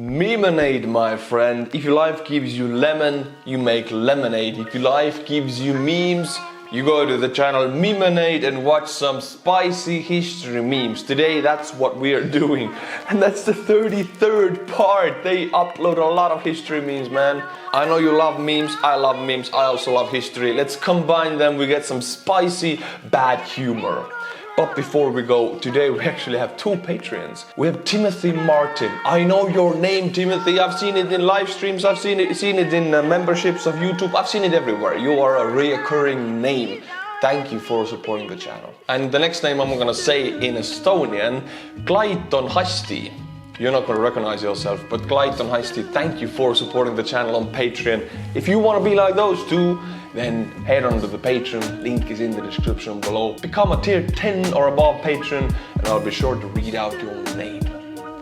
Memenade, my friend. If your life gives you lemon, you make lemonade. If your life gives you memes, you go to the channel Memenade and watch some spicy history memes. Today, that's what we are doing. And that's the 33rd part. They upload a lot of history memes, man. I know you love memes. I love memes. I also love history. Let's combine them. We get some spicy bad humor. But before we go, today we actually have two Patreons. We have Timothy Martin. I know your name, Timothy. I've seen it in live streams. I've seen it in memberships of YouTube. I've seen it everywhere. You are a reoccurring name. Thank you for supporting the channel. And the next name I'm gonna say in Estonian, Klaiton Hasti. You're not gonna recognize yourself, but Klaiton Hasti, thank you for supporting the channel on Patreon. If you wanna be like those two, then head on to the Patreon, link is in the description below. Become a tier 10 or above patron, and I'll be sure to read out your name.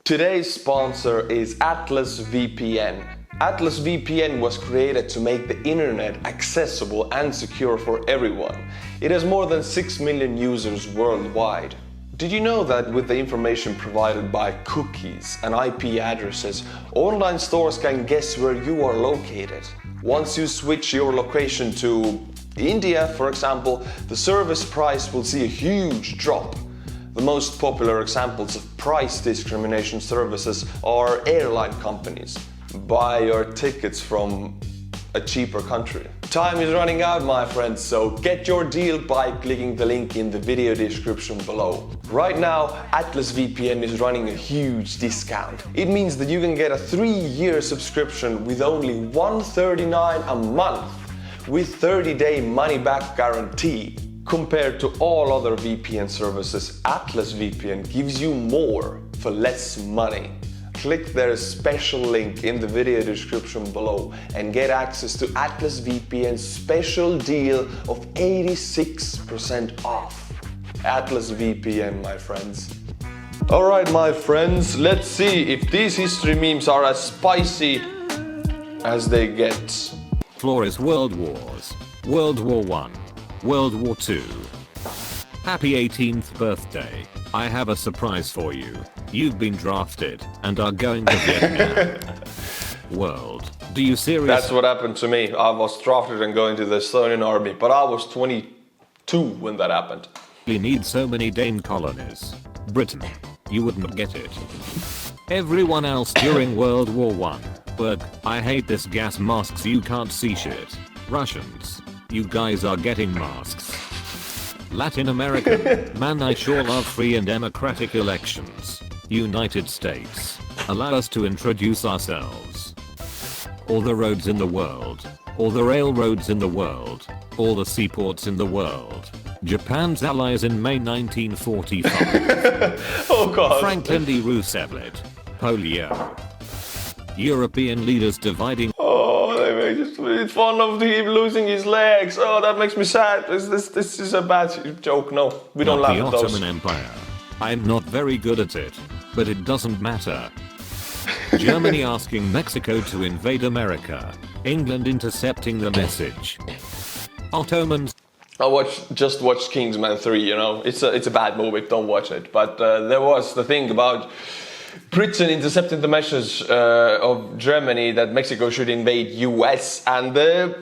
Today's sponsor is Atlas VPN. Atlas VPN was created to make the internet accessible and secure for everyone. It has more than 6 million users worldwide. Did you know that with the information provided by cookies and IP addresses, online stores can guess where you are located? Once you switch your location to India, for example, the service price will see a huge drop. The most popular examples of price discrimination services are airline companies. Buy your tickets from a cheaper country. Time is running out, my friends, so get your deal by clicking the link in the video description below. Right now, Atlas VPN is running a huge discount. It means that you can get a 3-year subscription with only $139 a month with 30-day money-back guarantee. Compared to all other VPN services, Atlas VPN gives you more for less money. Click their special link in the video description below and get access to Atlas VPN's special deal of 86% off. Atlas VPN, my friends. Alright, my friends, let's see if these history memes are as spicy as they get. Flores World Wars. World War I. World War II. Happy 18th birthday. I have a surprise for you. You've been drafted and are going to Vietnam. World, do you seriously? That's what happened to me. I was drafted and going to the Estonian army, but I was 22 when that happened. We need so many Dane colonies. Britain, you wouldn't get it. Everyone else during World War I. But I hate this gas masks, you can't see shit. Russians, you guys are getting masks. Latin American, man, I sure love free and democratic elections. United States, allow us to introduce ourselves. All the roads in the world, all the railroads in the world, all the seaports in the world. Japan's allies in May 1945. Oh god. Franklin D. Roosevelt, polio. European leaders dividing. Oh, they make fun of him losing his legs. Oh, that makes me sad. This is a bad joke. No, we don't laugh at those. The Ottoman Empire. I'm not very good at it, but it doesn't matter. Germany asking Mexico to invade America. England intercepting the message. Ottomans. Just watch Kingsman 3, you know. It's a bad movie, don't watch it. But there was the thing about Britain intercepting the message of Germany that Mexico should invade US, and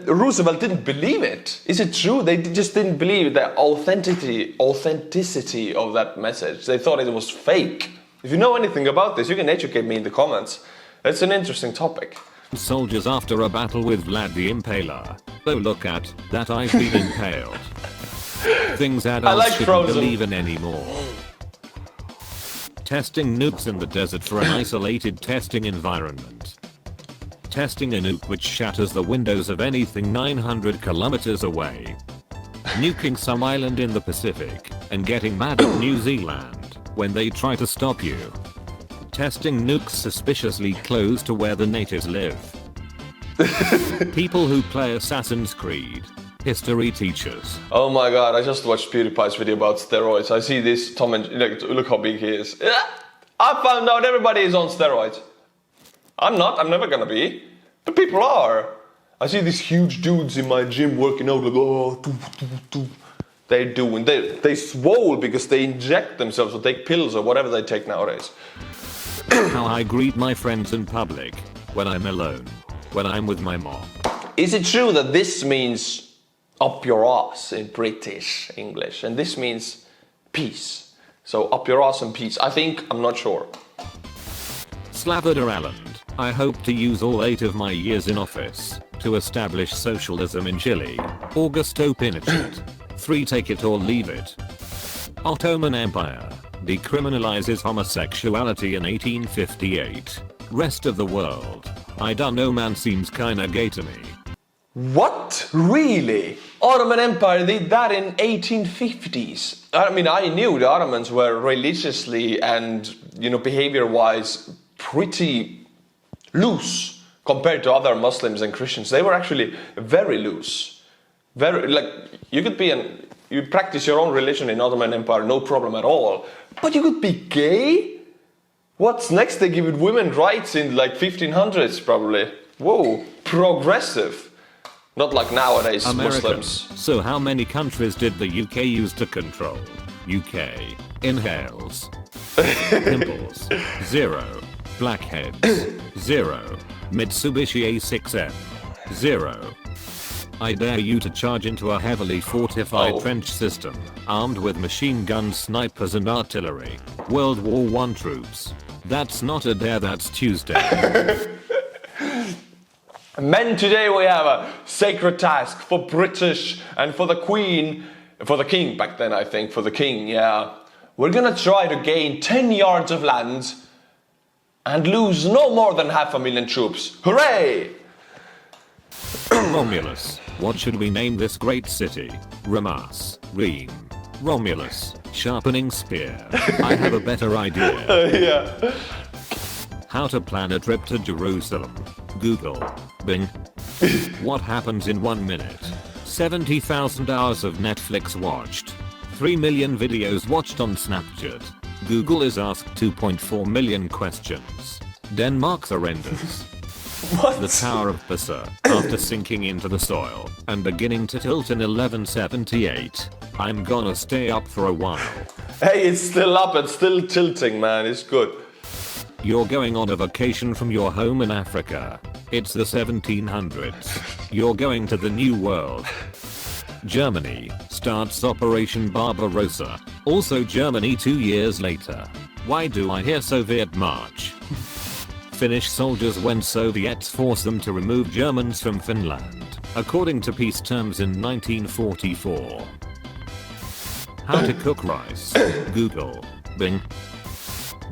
Roosevelt didn't believe it. Is it true? They just didn't believe the authenticity of that message. They thought it was fake. If you know anything about this, you can educate me in the comments. It's an interesting topic. Soldiers after a battle with Vlad the Impaler. Oh, look at that, I've been impaled. Things adults shouldn't believe in anymore. Testing nukes in the desert for an isolated testing environment. Testing a nuke which shatters the windows of anything 900 kilometers away. Nuking some island in the Pacific and getting mad at New Zealand when they try to stop you. Testing nukes suspiciously close to where the natives live. People who play Assassin's Creed. History teachers. Oh my god, I just watched PewDiePie's video about steroids. I see this Tom and look how big he is. I found out everybody is on steroids. I'm not, I'm never gonna be. But people are. I see these huge dudes in my gym working out like, oh, they swole because they inject themselves or take pills or whatever they take nowadays. How I greet my friends in public, when I'm alone, when I'm with my mom. Is it true that this means up your ass in British English and this means peace? So up your ass and peace. I'm not sure. Slavada Island. I hope to use all 8 of my years in office to establish socialism in Chile. Augusto Pinochet. 3 take it or leave it. Ottoman Empire. Decriminalizes homosexuality in 1858. Rest of the world. I don't know, man, seems kinda gay to me. What? Really? Ottoman Empire did that in 1850s. I mean, I knew the Ottomans were religiously and, behavior-wise pretty loose compared to other Muslims and Christians. They were actually very loose. You practice your own religion in Ottoman Empire, no problem at all. But you could be gay? What's next? They give it women rights in 1500s probably. Whoa, progressive. Not like nowadays, American. Muslims. So how many countries did the UK use to control? UK. Inhales. Pimples. 0. Blackheads. 0. Mitsubishi A6M. 0. I dare you to charge into a heavily fortified trench system, armed with machine guns, snipers and artillery. World War I troops. That's not a dare, that's Tuesday. Men, today we have a sacred task for British and for the Queen, for the King back then I think, for the King, yeah. We're gonna try to gain 10 yards of land and lose no more than 500,000 troops. Hooray! Romulus. What should we name this great city? Remus. Reem. Romulus. Sharpening spear. I have a better idea. Yeah. How to plan a trip to Jerusalem. Google. Bing. What happens in 1 minute? 70,000 hours of Netflix watched. 3 million videos watched on Snapchat. Google is asked 2.4 million questions. Denmark surrenders. What? The Tower of Pisa, after sinking into the soil and beginning to tilt in 1178. I'm gonna stay up for a while. Hey, it's still up and still tilting, man. It's good. You're going on a vacation from your home in Africa. It's the 1700s. You're going to the New World. Germany starts Operation Barbarossa. Also Germany 2 years later. Why do I hear Soviet March? Finnish soldiers when Soviets forced them to remove Germans from Finland, according to peace terms in 1944. How to cook rice. Google. Bing.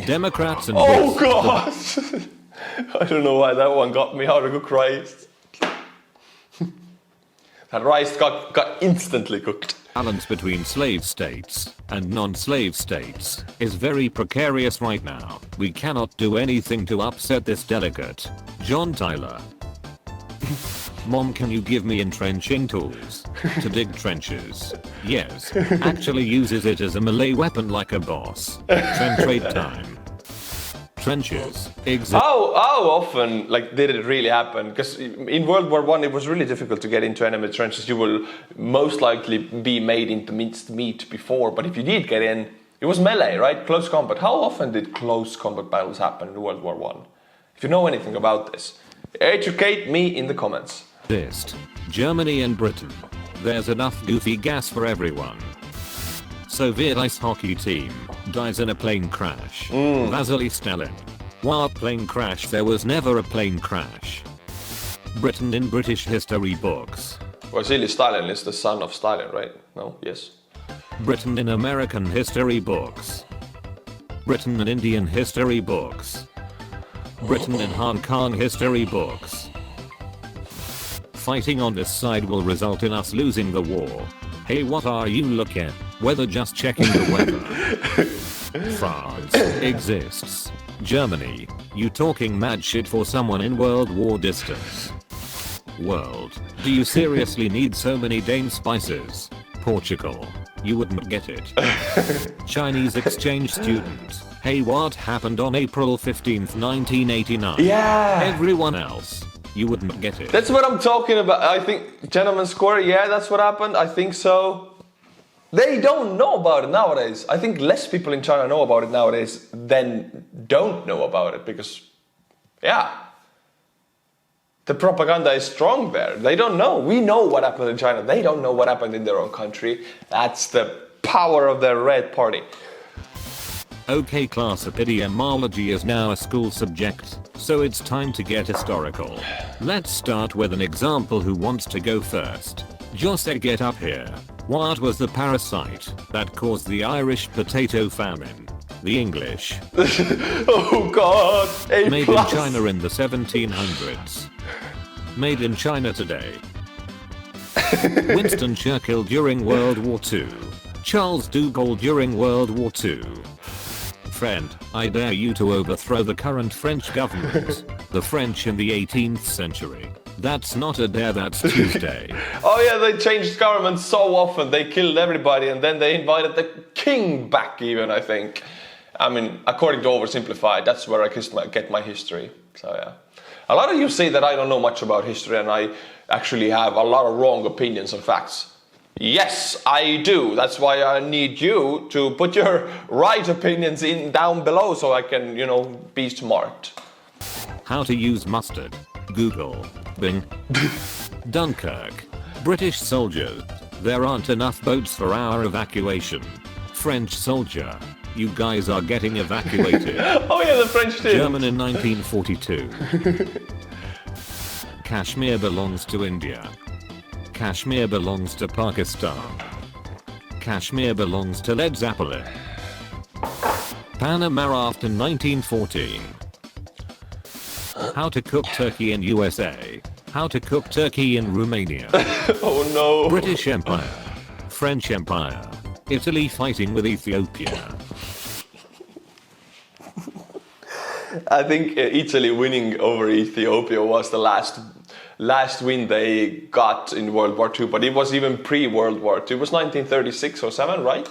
Democrats and Oh god! I don't know why that one got me. How to cook rice. That rice got instantly cooked. Balance between slave states and non-slave states is very precarious right now. We cannot do anything to upset this delegate. John Tyler. Mom, can you give me entrenching tools to dig trenches? Yes. Actually uses it as a melee weapon like a boss. Trench raid time. Trenches exist. How often did it really happen? Because in World War I it was really difficult to get into enemy trenches. You will most likely be made into minced meat before, but if you did get in, it was melee, right? Close combat. How often did close combat battles happen in World War I? If you know anything about this, educate me in the comments. Germany and Britain. There's enough goofy gas for everyone. Soviet ice hockey team dies in a plane crash. Vasily Stalin. What plane crash? There was never a plane crash. Britain in British history books. Vasily Stalin is the son of Stalin, right? No? Yes. Britain in American history books. Britain in Indian history books. Britain in Hong Kong history books. Fighting on this side will result in us losing the war. Hey, what are you looking? Weather, just checking the weather. France exists. Germany, you talking mad shit for someone in World War distance. World, do you seriously need so many Dane spices? Portugal, you wouldn't get it. Chinese exchange student. Hey, what happened on April 15th, 1989? Yeah. Everyone else, you wouldn't get it. That's what I'm talking about. I think Gentleman Square, yeah, that's what happened. I think so. They don't know about it nowadays. I think less people in China know about it nowadays than don't know about it because, yeah, the propaganda is strong there. They don't know. We know what happened in China. They don't know what happened in their own country. That's the power of the Red Party. Okay class, epidemiology is now a school subject, so it's time to get historical. Let's start with an example. Who wants to go first? Jose, get up here. What was the parasite that caused the Irish potato famine? The English. Oh god! Made in China in the 1700s. Made in China today. Winston Churchill during World War II. Charles de Gaulle during World War II. Friend, I dare you to overthrow the current French government. The French in the 18th century. That's not a dare, that's Tuesday. Oh yeah, they changed government so often. They killed everybody and then they invited the king back even, I think. I mean, according to Oversimplified, that's where I get my history. So yeah. A lot of you say that I don't know much about history and I actually have a lot of wrong opinions and facts. Yes, I do. That's why I need you to put your right opinions in down below so I can, be smart. How to use mustard. Google. Bing. Dunkirk. British soldiers. There aren't enough boats for our evacuation. French soldier. You guys are getting evacuated. Oh yeah, the French did. German in 1942. Kashmir belongs to India. Kashmir belongs to Pakistan. Kashmir belongs to Led Zeppelin. Panama after 1914. How to cook turkey in USA. How to cook turkey in Romania. Oh no. British Empire. French Empire. Italy fighting with Ethiopia. I think Italy winning over Ethiopia was the last win they got in World War II, but it was even pre-World War II. It was 1936 or 7, right?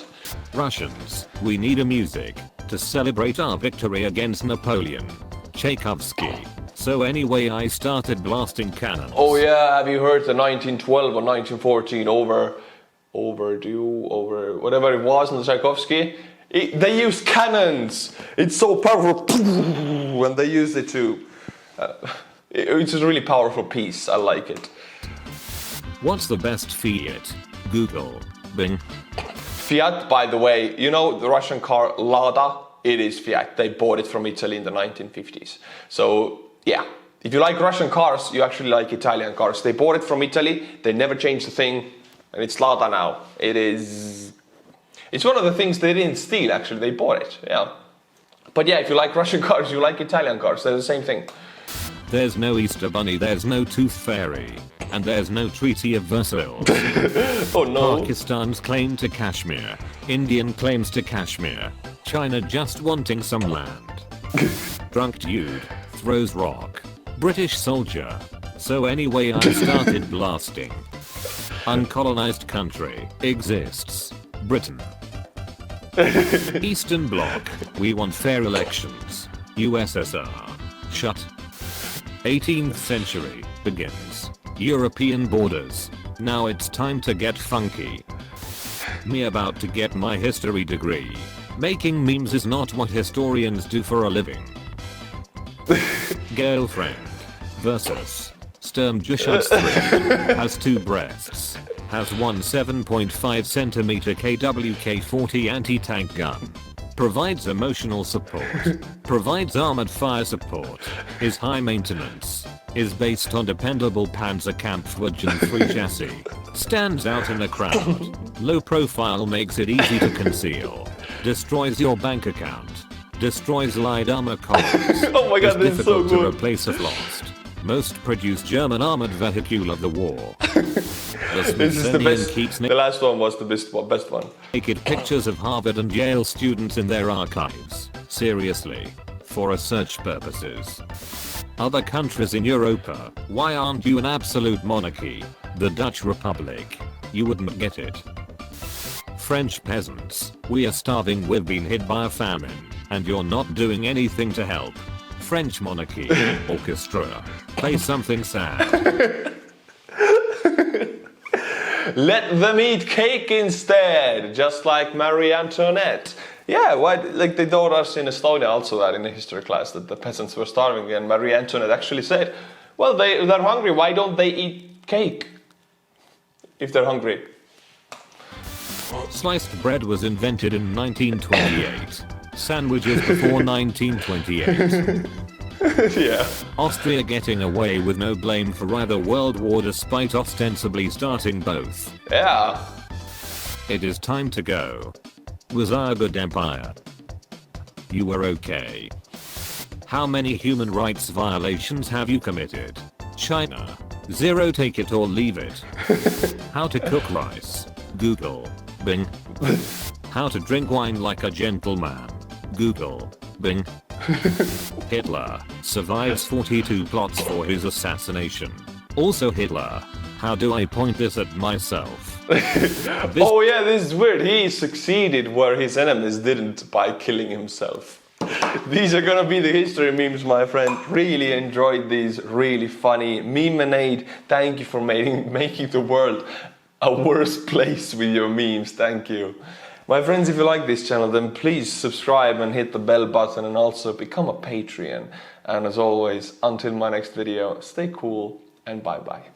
Russians, we need a music to celebrate our victory against Napoleon. Tchaikovsky. So anyway, I started blasting cannons. Oh yeah, have you heard the 1912 or 1914 whatever it was in the Tchaikovsky? They use cannons. It's so powerful when they use it too. It's a really powerful piece. I like it. What's the best Fiat? Google. Bing. Fiat, by the way, the Russian car Lada? It is Fiat. They bought it from Italy in the 1950s. So yeah, if you like Russian cars, you actually like Italian cars. They bought it from Italy. They never changed a thing, and it's Lada now. It's one of the things they didn't steal. Actually, they bought it. Yeah. But yeah, if you like Russian cars, you like Italian cars. They're the same thing. There's no Easter Bunny, there's no Tooth Fairy, and there's no Treaty of Versailles. Oh no. Pakistan's claim to Kashmir. Indian claims to Kashmir. China just wanting some land. Drunk dude throws rock. British soldier. So anyway, I started blasting. Uncolonized country exists. Britain. Eastern Bloc. We want fair elections. USSR. Shut. 18th century begins. European borders. Now it's time to get funky. Me about to get my history degree. Making memes is not what historians do for a living. Girlfriend versus Sturmgeschütz 3 has 2 breasts. Has one 7.5cm KWK-40 anti-tank gun. Provides emotional support. Provides armored fire support. Is high maintenance. Is based on dependable Panzerkampfwagen 3 chassis. Stands out in a crowd. Low profile makes it easy to conceal. Destroys your bank account. Destroys light armor columns. Oh my god, this is so difficult good. to replace if lost. Most produced German armored vehicle of the war. This is the best. The last one was the best one. Naked pictures of Harvard and Yale students in their archives. Seriously. For research purposes. Other countries in Europa, why aren't you an absolute monarchy? The Dutch Republic. You wouldn't get it. French peasants, we are starving, we've been hit by a famine, and you're not doing anything to help. French monarchy. Orchestra. Play something sad. Let them eat cake instead, just like Marie Antoinette. Yeah, why, like they taught us in Estonia also that in the history class that the peasants were starving, and Marie Antoinette actually said, well, they're hungry, why don't they eat cake if they're hungry? Sliced bread was invented in 1928. Sandwiches before 1928. Yeah. Austria getting away with no blame for either world war despite ostensibly starting both. Yeah. It is time to go. Was our good empire? You were okay. How many human rights violations have you committed? China. 0, take it or leave it. How to cook rice? Google. Bing. How to drink wine like a gentleman? Google. Bing. Hitler survives 42 plots for his assassination. Also Hitler. How do I point this at myself? Oh yeah, this is weird. He succeeded where his enemies didn't by killing himself. These are gonna be the history memes, my friend. Really enjoyed these, really funny. Memenade, thank you for making the world a worse place with your memes, thank you. My friends, if you like this channel, then please subscribe and hit the bell button and also become a Patreon. And as always, until my next video, stay cool and bye bye.